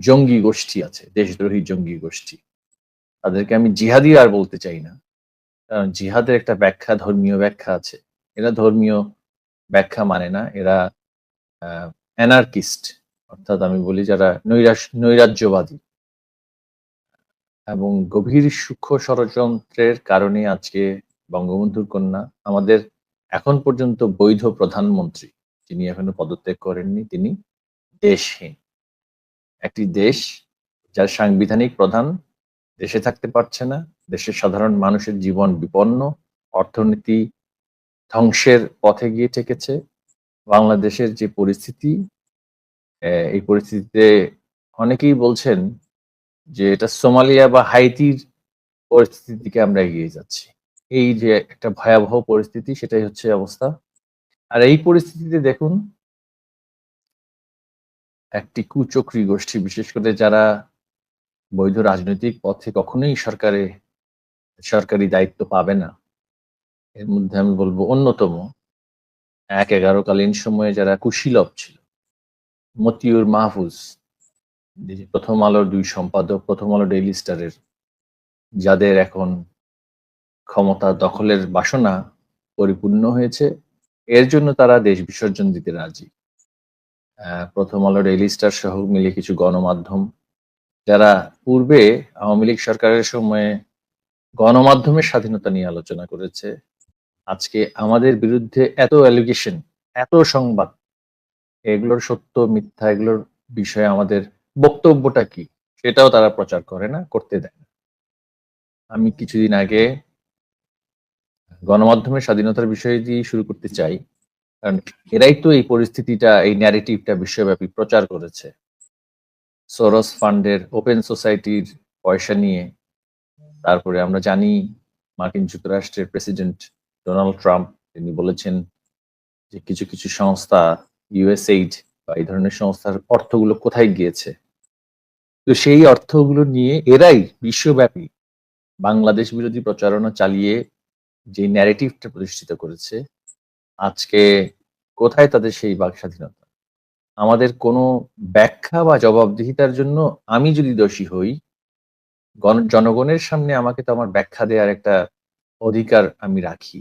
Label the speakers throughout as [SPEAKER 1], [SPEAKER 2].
[SPEAKER 1] জঙ্গি গোষ্ঠী আছে, দেশদ্রোহী জঙ্গি গোষ্ঠী। তাদেরকে আমি জিহাদি আর বলতে চাই না। কারণ জিহাদের একটা ব্যাখ্যা, ধর্মীয় ব্যাখ্যা আছে। এরা ধর্মীয় ব্যাখ্যা মানে না। এরা আ অ্যানার্কিস্ট, অর্থাৎ আমি বলি যারা নৈরাজ্যবাদী এবং গভীর সূক্ষ্ম ষড়যন্ত্রের কারণে আজকে বঙ্গবন্ধুর কন্যা, আমাদের এখন পর্যন্ত বৈধ প্রধানমন্ত্রী, যিনি এখনো পদত্যাগ করেননি, তিনি দেশহীন। একটি দেশ যার সাংবিধানিক প্রধান দেশে থাকতে পারছে না, দেশের সাধারণ মানুষের জীবন বিপন্ন, অর্থনীতি ধ্বংসের পথে গিয়ে ঠেকেছে। বাংলাদেশের যে পরিস্থিতি, এই পরিস্থিতিতে অনেকেই বলছেন যে এটা সোমালিয়া বা হাইতির পরিস্থিতির দিকে আমরা এগিয়ে যাচ্ছি। এই যে একটা ভয়াবহ পরিস্থিতি, সেটাই হচ্ছে অবস্থা। আর এই পরিস্থিতিতে দেখুন, একটি কুচক্রী গোষ্ঠী, বিশেষ করে যারা বৈধ রাজনৈতিক পথে কখনোই সরকারি দায়িত্ব পাবে না, এর মধ্যে আমি বলবো অন্যতম ১-১১ কালীন সময়ে যারা কুশীলব ছিল, মতিউর মাহফুজ, যে প্রথম আলোর ২ সম্পাদক, প্রথম আলো ডেইলি স্টারের, যাদের এখন ক্ষমতা দখলের বাসনা পরিপূর্ণ হয়েছে, এর জন্য তারা দেশ বিসর্জন দিতে রাজি। প্রথম আলো ডেইলি স্টার সহ মিলিয়ে কিছু গণমাধ্যম, যারা পূর্বে আওয়ামী লীগ সরকারের সময়ে গণমাধ্যমের স্বাধীনতা নিয়ে আলোচনা করেছে, আজকে আমাদের বিরুদ্ধে এত অ্যালিগেশন, এত সংবাদ, এগুলোর সত্য মিথ্যা, এগুলোর বিষয়ে আমাদের বক্তব্যটা কি, সেটাও তারা প্রচার করে না, করতে দেয় না। আমি কিছুদিন আগে গণমাধ্যমের স্বাধীনতার বিষয় দিয়ে শুরু করতে চাই, কারণ এরাই তো এই পরিস্থিতিটা, এই ন্যারেটিভটা বিশ্বব্যাপী প্রচার করেছে। সোরস ফান্ডের, ওপেন সোসাইটির পয়সা নিয়ে, তারপরে আমরা জানি মার্কিন যুক্তরাষ্ট্রের প্রেসিডেন্ট ডোনাল্ড ট্রাম্প, তিনি বলেছেন যে কিছু কিছু সংস্থা, ইউএসএইড বা এই ধরনের সংস্থার অর্থগুলো কোথায় গিয়েছে। তো সেই অর্থগুলো নিয়ে এরাই বিশ্বব্যাপী বাংলাদেশ বিরোধী প্রচারণা চালিয়ে যে ন্যারেটিভটা প্রতিষ্ঠিত করেছে, আজকে কোথায় তাদের সেই বাক স্বাধীনতা? আমাদের কোনো ব্যাখ্যা বা জবাবদিহিতার জন্য আমি যদি দোষী হই, জনগণের সামনে আমাকে তো আমার ব্যাখ্যা দেওয়ার একটা অধিকার আমি রাখি।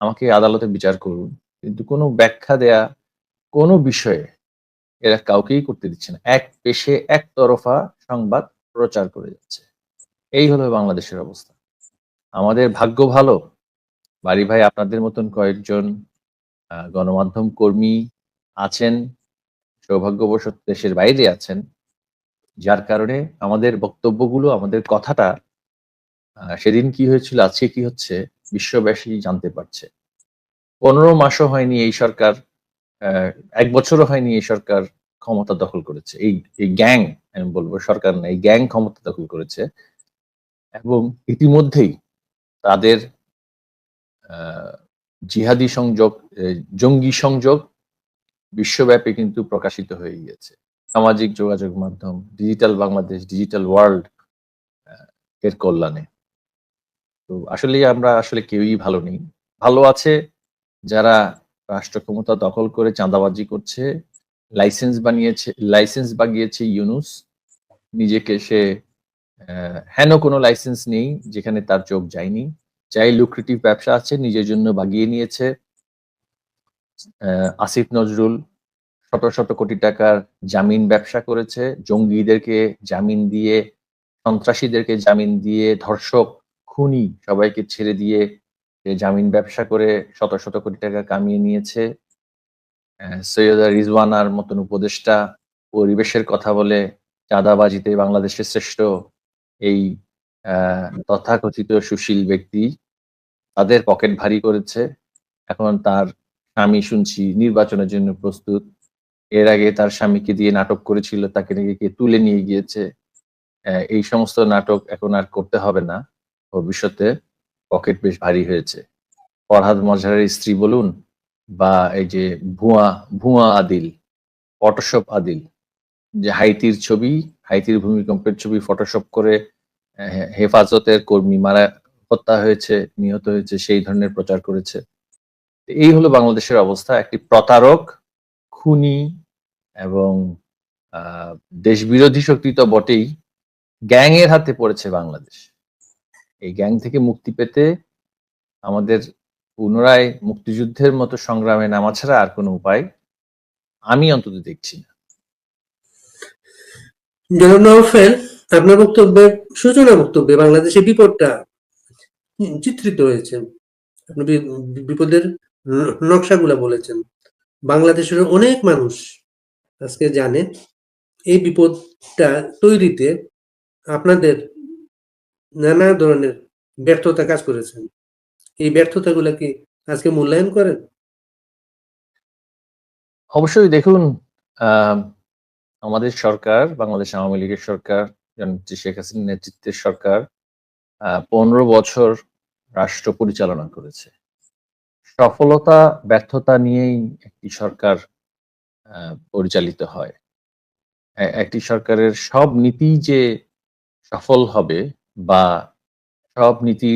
[SPEAKER 1] আমাকে আদালতে বিচার করুন। কিন্তু কোনো ব্যাখ্যা দেয়া কোনো বিষয়ে এরা কাউকেই করতে দিচ্ছে না। এক পেশে একতরফা সংবাদ প্রচার করে যাচ্ছে। এই হলো বাংলাদেশের অবস্থা। আমাদের ভাগ্য ভালো, বাড়ি ভাই আপনাদের মতন কয়েকজন গণমাধ্যম কর্মী আছেন, সৌভাগ্যবশত দেশের বাইরে আছেন। যার কারণে আমাদের বক্তব্যগুলো, আমাদের কথাটা সেদিন কি হয়েছিল, আজকে কি হচ্ছে, বিশ্ববাসী জানতে পারছে। ১৫ মাসও হয়নি এই সরকার, ১ বছরও হয়নি এই সরকার ক্ষমতা দখল করেছে। এই গ্যাং, আমি বলবো সরকার না, এই গ্যাং ক্ষমতা দখল করেছে এবং ইতিমধ্যেই তাদের আ জিহাদি সংযোগ, জঙ্গি সংযোগ বিশ্বব্যাপী কিন্তু প্রকাশিত হয়ে গিয়েছে। সামাজিক যোগাযোগ মাধ্যম, ডিজিটাল বাংলাদেশ, ডিজিটাল ওয়ার্ল্ড আ এর কল্যাণে। তো আসলেই আমরা কেউই ভালো নেই। ভালো আছে যারা রাষ্ট্র ক্ষমতা দখল করে চাঁদাবাজি করছে, লাইসেন্স বাগিয়েছে ইউনূস। নিজেকে সে হেন কোনো লাইসেন্স নেই যেখানে তার চোখ যায়নি। যাই লুক্রেটিভ ব্যবসা আছে নিজের জন্য বাগিয়ে নিয়েছে। আসিফ নজরুল শত শত কোটি টাকার জামিন ব্যবসা করেছে। জঙ্গিদেরকে জামিন দিয়ে, সন্ত্রাসীদেরকে জামিন দিয়ে, ধর্ষক, খুনি সবাইকে ছেড়ে দিয়ে জামিন ব্যবসা করে শত শত কোটি টাকা কামিয়ে নিয়েছে। সৈয়দা রিজওয়ানার মতন উপদেষ্টা পরিবেশের কথা বলে চাঁদাবাজিতে বাংলাদেশের শ্রেষ্ঠ এই তথাকথিত সুশীল ব্যক্তি তাদের পকেট ভারী করেছে। এখন তার স্বামী শুনছি নির্বাচনের জন্য প্রস্তুত। এর আগে তার স্বামীকে দিয়ে নাটক করেছিল, তাকে নাকি কে তুলে নিয়ে গিয়েছে। এই সমস্ত নাটক এখন আর করতে হবে না। ভবিষ্যতে পকেট বেশ ভারী হয়েছে। ফরহাদ মজহারের স্ত্রী বলুন বা এই যে ভুয়া আদিল, ফটোশপ আদিল, যে হাইতির ভূমিকম্পের ছবি ফটোশপ করে হেফাজতের কর্মী হত্যা হয়েছে, নিহত হয়েছে, সেই ধরনের প্রচার করেছে। এই হলো বাংলাদেশের অবস্থা। একটি প্রতারক, খুনি এবং দেশ বিরোধী শক্তি তো বটেই, গ্যাং এর হাতে পড়েছে বাংলাদেশ। এই গ্যাং থেকে মুক্তি পেতে আমাদের পুনরায় মুক্তিযুদ্ধের মতো সংগ্রামে নামা ছাড়া আর কোনো উপায় আমি অন্তত দেখছি না।
[SPEAKER 2] জনাব নওফেল, আপনার বক্তব্যে, সূচনা বক্তব্যে বাংলাদেশের বিপদটা চিত্রিত হয়েছে। আপনি বিপদের নকশাগুলা বলেছেন। বাংলাদেশের অনেক মানুষ আজকে জানে এই বিপদটা তৈরিতে আপনাদের নানা ধরনের ব্যর্থতা কাজ করেছেন। এই ব্যর্থতাগুলা কি আজকে মূল্যায়ন করেন?
[SPEAKER 1] অবশ্যই দেখুন, আমাদের সরকার, বাংলাদেশ আওয়ামী লীগের সরকার, জননেত্রী শেখ হাসিনার নেতৃত্বের সরকার 15 বছর রাষ্ট্র পরিচালনা করেছে। সফলতা ব্যর্থতা নিয়েই একটি সরকার পরিচালিত হয়। একটি সরকারের সব নীতি যে সফল হবে বা সব নীতি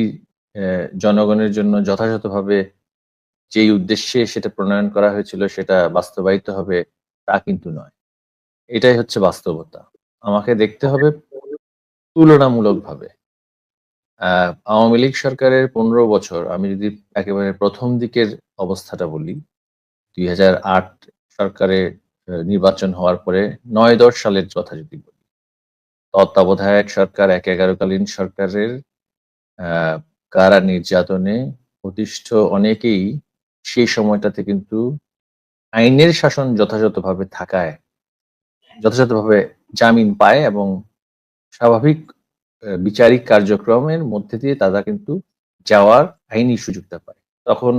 [SPEAKER 1] জনগণের জন্য যথাযথভাবে যেই উদ্দেশ্যে সেটা প্রণয়ন করা হয়েছিল সেটা বাস্তবায়িত হবে তা কিন্তু নয়। এটাই হচ্ছে বাস্তবতা। আমাকে দেখতে হবে তুলনামূলকভাবে। আওয়ামী লীগ সরকারের 15 বছর, আমি যদি একেবারে প্রথম দিকের অবস্থাটা বলি, ২০০৮ সরকারে নির্বাচন হওয়ার পরে ৯-১০ সালের কথা যদি বলি, তত্ত্বাবধায়ক সরকার ১-১১ কালীন সরকারের আ কারা নির্যাতনে অতিষ্ঠ অনেকেই সেই সময়টাতে কিন্তু আইনের শাসন যথাযথভাবে থাকায় যথাযথভাবে জামিন পায় এবং স্বাভাবিক বিচারিক কার্যক্রমের মধ্যে দিয়ে তারা কিন্তু যাওয়ার আইনি সুযোগটা পায়। তখন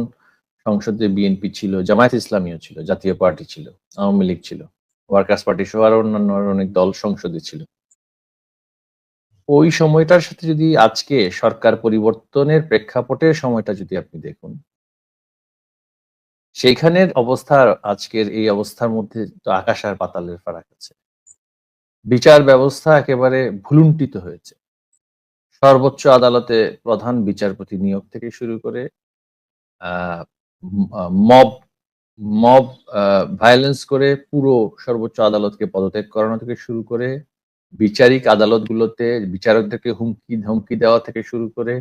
[SPEAKER 1] সংসদে বিএনপি ছিল, জামায়াত ইসলামীও ছিল, জাতীয় পার্টি ছিল, আওয়ামী লীগ ছিল, ওয়ার্কার্স পার্টি সহ আরো অন্যান্য অনেক দল সংসদে ছিল। ওই সময়টার সাথে যদি আজকে সরকার পরিবর্তনের প্রেক্ষাপটের সময়টা যদি আপনি দেখুন, সেইখানের অবস্থা আর আজকের এই অবস্থার মধ্যে তো আকাশ আর পাতালের ফারাক আছে। বিচার ব্যবস্থা একেবারে ভুলুন্ঠিত হয়েছে। সর্বোচ্চ আদালতে প্রধান বিচারপতি নিয়োগ থেকে শুরু করে আ মব মব ভায়োলেন্স করে পুরো সর্বোচ্চ আদালতকে পদত্যাগ করানো থেকে শুরু করে, বিচারিক আদালতগুলোতে বিচারকদেরকে হুমকি-ধমকি দেওয়া থেকে শুরু করে,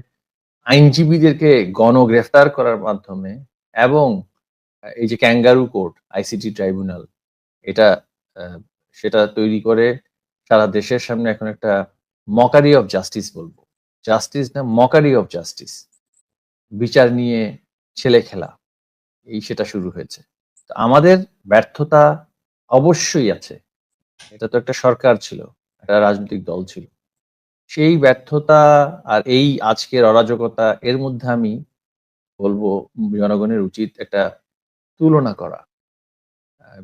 [SPEAKER 1] আইনজীবীদেরকে গণগ্রেফতার করার মাধ্যমে এবং এই যে ক্যাঙ্গারু কোর্ট, আইসিটি ট্রাইব্যুনাল, এটা আ সেটা তৈরি করে সারা দেশের সামনে এখন একটা মকারি অফ জাস্টিস বলব। জাস্টিস না, মকারি অফ জাস্টিস। বিচার নিয়ে ছেলেখেলা, সেটা শুরু হয়েছে। তো আমাদের ব্যর্থতা অবশ্যই আছে। এটা তো একটা সরকার ছিল, একটা রাজনৈতিক দল ছিল। সেই ব্যর্থতা আর এই আজকের অরাজকতা, এর মধ্যে আমি বলব জনগণের উচিত একটা তুলনা করা।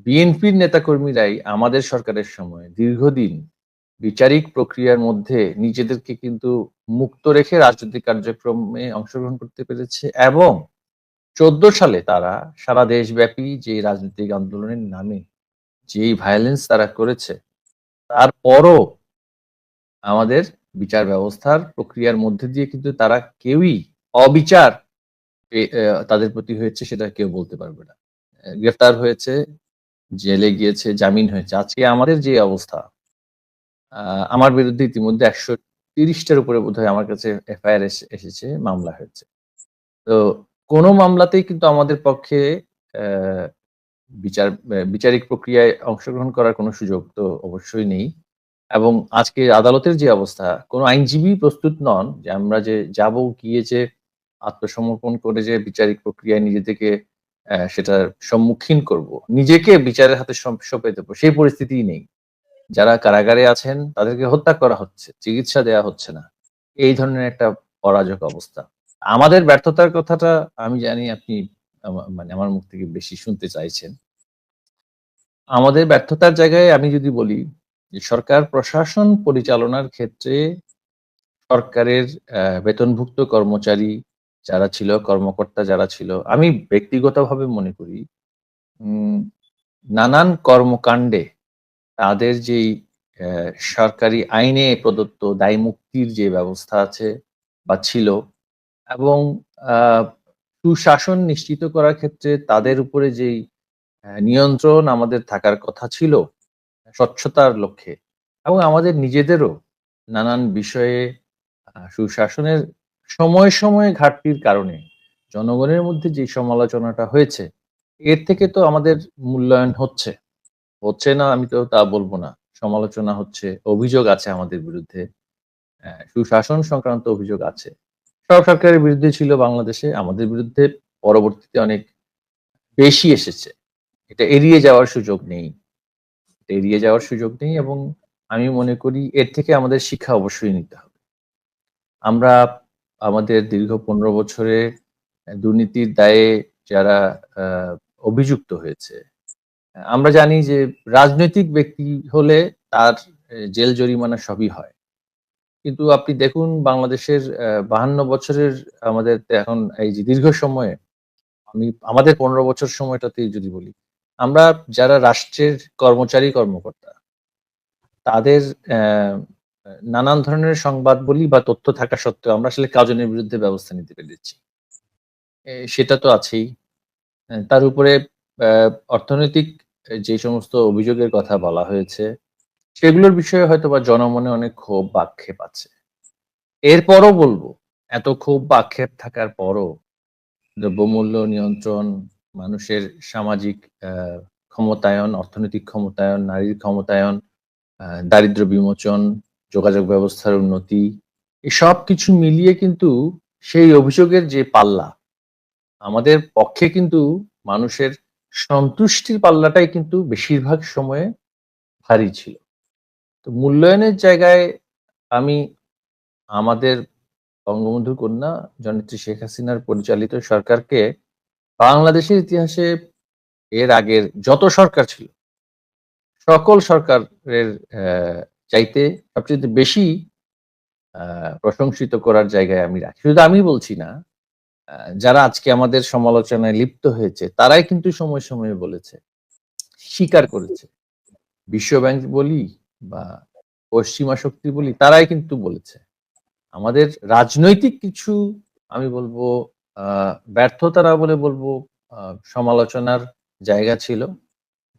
[SPEAKER 1] বিএনপির নেতাকর্মীরাই আমাদের সরকারের সময় দীর্ঘদিন বিচারিক প্রক্রিয়ার মধ্যে নিজেদেরকে কিন্তু মুক্ত রেখে রাজনৈতিক কার্যক্রমে অংশগ্রহণ করতে পেরেছে এবং 14 সালে তারা সারা দেশব্যাপী যে রাজনৈতিক আন্দোলনের নামে যেই ভায়োলেন্স তারা করেছে, তারপরও আমাদের বিচার ব্যবস্থার প্রক্রিয়ার মধ্যে দিয়ে কিন্তু তারা কেউই অবিচার তাদের প্রতি হয়েছে সেটা কেউ বলতে পারবে না। গ্রেফতার হয়েছে, জেলে গিয়েছে, জামিন হয়েছে। আজকে আমাদের যে অবস্থা, আ আমার বিরুদ্ধে ইতিমধ্যে ১৩০ টার উপরে বোধহয় আমার কাছে এফআইআর এসেছে, মামলা হয়েছে। তো কোন মামলাতেই কিন্তু আমাদের পক্ষে অ্যা বিচারিক প্রক্রিয়ায় অংশগ্রহণ করার কোনো সুযোগ তো অবশ্যই নেই। এবং আজকে আদালতের যে অবস্থা, কোনো আইনজীবী প্রস্তুত নন যে আমরা যে যাবো, গিয়ে যে আত্মসমর্পণ করে যে বিচারিক প্রক্রিয়ায় নিজেদেরকে সেটার সম্মুখীন করব। নিজেকে বিচারের হাতে সঁপে দেব, সেই পরিস্থিতিই নেই। যারা কারাগারে আছেন তাদেরকে হত্যা করা হচ্ছে, চিকিৎসা দেয়া হচ্ছে না। এই ধরনের একটা অরাজক অবস্থা। আমাদের ব্যর্থতার কথাটা আমি জানি আপনি মানে আমার মুখ থেকে বেশি শুনতে চাইছেন। আমাদের ব্যর্থতার জায়গায় আমি যদি বলি যে সরকার প্রশাসন পরিচালনার ক্ষেত্রে সরকারের বেতনভুক্ত কর্মচারী যারা ছিল, কর্মকর্তা যারা ছিল, আমি ব্যক্তিগতভাবে মনে করি উম নানান কর্মকাণ্ডে তাদের যেই সরকারি আইনে প্রদত্ত দায়মুক্তির যে ব্যবস্থা আছে বা ছিল এবং আ সুশাসন নিশ্চিত করার ক্ষেত্রে তাদের উপরে যেই নিয়ন্ত্রণ আমাদের থাকার কথা ছিল, স্বচ্ছতার লক্ষ্যে এবং আমাদের নিজেদেরও নানান বিষয়ে সুশাসনের সময়ে সময়ে ঘাটতির কারণে জনগণের মধ্যে যে সমালোচনাটা হয়েছে, এর থেকে তো আমাদের মূল্যায়ন হচ্ছে না আমি তো তা বলব না। সমালোচনা হচ্ছে, অভিযোগ আছে আমাদের বিরুদ্ধে। সুশাসন সংক্রান্ত অভিযোগ আছে। সব সরকারের বিরুদ্ধে ছিল বাংলাদেশে, আমাদের বিরুদ্ধে পরবর্তীতে অনেক বেশি এসেছে। এটা এড়িয়ে যাওয়ার সুযোগ নেই। এড়িয়ে যাওয়ার সুযোগ নেই এবং আমি মনে করি এর থেকে আমাদের শিক্ষা অবশ্যই নিতে হবে। আমরা আমাদের দীর্ঘ ১৫ বছরে দুর্নীতির দায়ে যারা আ অভিযুক্ত হয়েছে, আমরা জানি যে রাজনৈতিক ব্যক্তি হলে তার জেল জরিমানা সবই হয়। কিন্তু আপনি দেখুন বাংলাদেশের ৫২ বছরের আমাদের এখন এই যে দীর্ঘ সময়ে আমাদের ১৫ বছর সময়টাতেই যদি বলি, আমরা যারা রাষ্ট্রের কর্মচারী-কর্মকর্তা তাদের নানান ধরনের সংবাদ বলি বা তথ্য থাকা সত্ত্বেও আমরা আসলে কাজনের বিরুদ্ধে ব্যবস্থা নিতে পেরেছি। সেটা তো আছেই। তার উপরে অ্যা অর্থনৈতিক যে সমস্ত অভিযোগের কথা বলা হয়েছে, সেগুলোর বিষয়ে হয়তোবা জনমনে অনেক ক্ষোভ বা আক্ষেপ আছে। এরপরও বলব, এত ক্ষোভ বা আক্ষেপ থাকার পরও দ্রব্যমূল্য নিয়ন্ত্রণ, মানুষের সামাজিক অ্যা ক্ষমতায়ন, অর্থনৈতিক ক্ষমতায়ন, নারীর ক্ষমতায়ন, দারিদ্র্য বিমোচন, যোগাযোগ ব্যবস্থার উন্নতি, এই সবকিছু মিলিয়ে কিন্তু সেই অভিযোগের যে পাল্লা, আমাদের পক্ষে কিন্তু মানুষের সন্তুষ্টির পাল্লাটাই কিন্তু বেশিরভাগ সময়ে ভারী ছিল। তো মূল্যায়নের জায়গায় আমি আমাদের বঙ্গবন্ধুর কন্যা জননেত্রী শেখ হাসিনার পরিচালিত সরকারকে বাংলাদেশের ইতিহাসে এর আগের যত সরকার ছিল, সকল সরকারের চাইতে সবচাইতে বেশি আ প্রশংসিত করার জায়গায় আমি রাখি। শুধু আমি বলছি না, আ যারা আজকে আমাদের সমালোচনায় লিপ্ত হয়েছে, তারাই কিন্তু সময়ে, সময়ে বলেছে, স্বীকার করেছে। বিশ্বব্যাংক বলি বা পশ্চিমা শক্তি বলি, তারাই কিন্তু বলেছে। আমাদের রাজনৈতিক কিছু আমি বলবো আ ব্যর্থতা না বলে বলবো আ সমালোচনার জায়গা ছিল।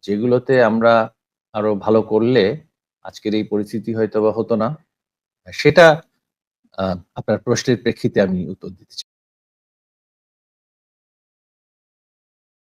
[SPEAKER 1] যেগুলোতে আমরা আরো ভালো করলে আজকের এই পরিস্থিতি হয়তোবা হতো না। সেটা আ আপনার প্রশ্নের প্রেক্ষিতে আমি উত্তর দিতে চাই।